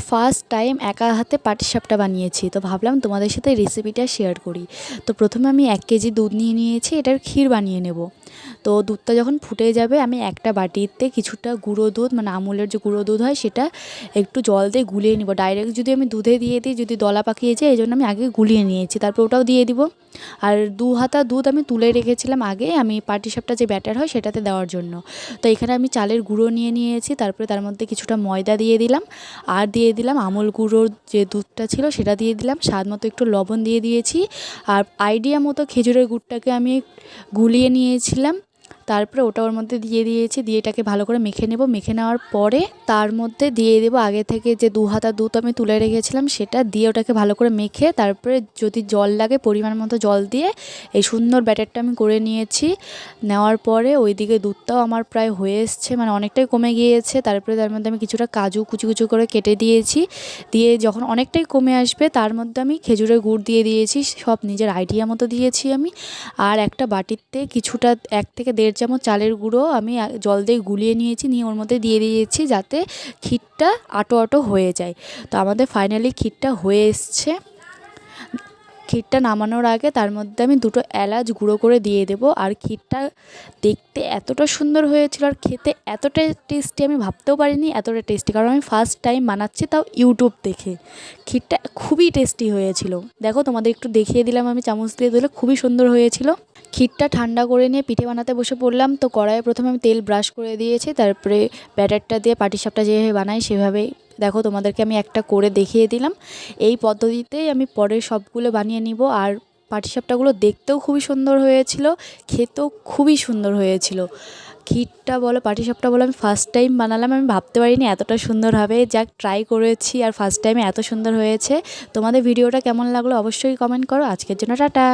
First time একা হাতে পাটিসাপটা বানিয়েছি, তো ভাবলাম তোমাদের সাথে রেসিপিটা শেয়ার করি। তো প্রথমে আমি 1 কেজি দুধ নিয়ে নিয়েছি, এটার ক্ষীর বানিয়ে নেব। তো দুধটা যখন ফুটে যাবে আমি একটা বাটিতে কিছুটা গুঁড়ো দুধ, মানে আমুলের যে গুঁড়ো দুধ হয় সেটা একটু জল দিয়ে গুলিয়ে নেব। ডাইরেক্ট যদি আমি দুধে দিয়ে দিই যদি দলা পাকিয়ে যায়, এই জন্য আমি আগে গুলিয়ে নিয়েছি, তারপর ওটাও দিয়ে দিব। আর 2 হাতা দুধ আমি তুলে রেখেছিলাম আগে, আমি পাটিসাপটা যে ব্যাটার হয় সেটাতে দেওয়ার জন্য। তো এখানে আমি চালের গুঁড়ো নিয়ে নিয়েছি, তারপরে তার মধ্যে কিছুটা ময়দা দিয়ে দিলাম, আর দিয়ে দিলাম আমুল গুঁড়োর যে দুধটা ছিল সেটা দিয়ে দিলাম, স্বাদ মতো একটু লবণ দিয়ে দিয়েছি। আর আইডিয়া মতো খেজুরের গুড়টাকে আমি গুলিয়ে নিয়েছিলাম, তারপরে ওটা ওর মধ্যে দিয়ে দিয়েছি, দিয়ে এটাকে ভালো করে মেখে নেব। মেখে নেওয়ার পরে তার মধ্যে দিয়ে দেবো আগে থেকে যে 2 হাতা দুধ আমি তুলে রেখেছিলাম সেটা দিয়ে ওটাকে ভালো করে মেখে, তারপরে যদি জল লাগে পরিমাণ মতো জল দিয়ে এই সুন্দর ব্যাটারটা আমি করে নিয়েছি। নেওয়ার পরে ওইদিকে দুধটাও আমার প্রায় হয়ে এসছে, মানে অনেকটাই কমে গিয়েছে। তারপরে তার মধ্যে আমি কিছুটা কাজু কুচি কুচি করে কেটে দিয়েছি, দিয়ে যখন অনেকটাই কমে আসবে তার মধ্যে আমি খেজুরের গুড় দিয়ে দিয়েছি, সব নিজের আইডিয়া মতো দিয়েছি আমি। আর একটা বাটিতে কিছুটা 1 থেকে 1.5 চামচ চালের গুঁড়ো আমি জল দিয়ে গুলিয়ে নিয়েছি, নিয়ে ওর মধ্যে দিয়ে দিয়েছি যাতে ক্ষীরটা আটো আটো হয়ে যায়। তো আমাদের ফাইনালি ক্ষীরটা হয়ে এসছে। ক্ষীরটা নামানোর আগে তার মধ্যে আমি 2টো এলাচ গুঁড়ো করে দিয়ে দেবো। আর ক্ষীরটা দেখতে এতটা সুন্দর হয়েছিল আর খেতে এতটা টেস্টি, আমি ভাবতেও পারিনি এতটা টেস্টি, কারণ আমি ফার্স্ট টাইম বানাচ্ছি, তাও ইউটিউব দেখে। ক্ষীরটা খুবই টেস্টি হয়েছিল, দেখো তোমাদের একটু দেখিয়ে দিলাম আমি চামচ দিয়ে দিলে, খুবই সুন্দর হয়েছিল। ক্ষীরটা ঠান্ডা করে নিয়ে পিঠে বানাতে বসে পড়লাম। তো কড়াইয়ে প্রথমে আমি তেল ব্রাশ করে দিয়েছি, তারপরে ব্যাটারটা দিয়ে পাটিসাপটা যেভাবে বানাই সেভাবেই দেখো তোমাদেরকে আমি একটা করে দেখিয়ে দিলাম। এই পদ্ধতিতেই আমি পরে সবগুলো বানিয়ে নিব। আর পাটিসাপটাগুলো দেখতেও খুবই সুন্দর হয়েছিল, খেতেও খুবই সুন্দর হয়েছিল। ক্ষীরটা বলো পাটিসাপটা বলো আমি ফার্স্ট টাইম বানালাম, আমি ভাবতে পারিনি এতটা সুন্দর হবে। যাক, ট্রাই করেছি আর ফার্স্ট টাইমে এত সুন্দর হয়েছে। তোমাদের ভিডিওটা কেমন লাগলো অবশ্যই কমেন্ট করো। আজকের জন্য টাটা।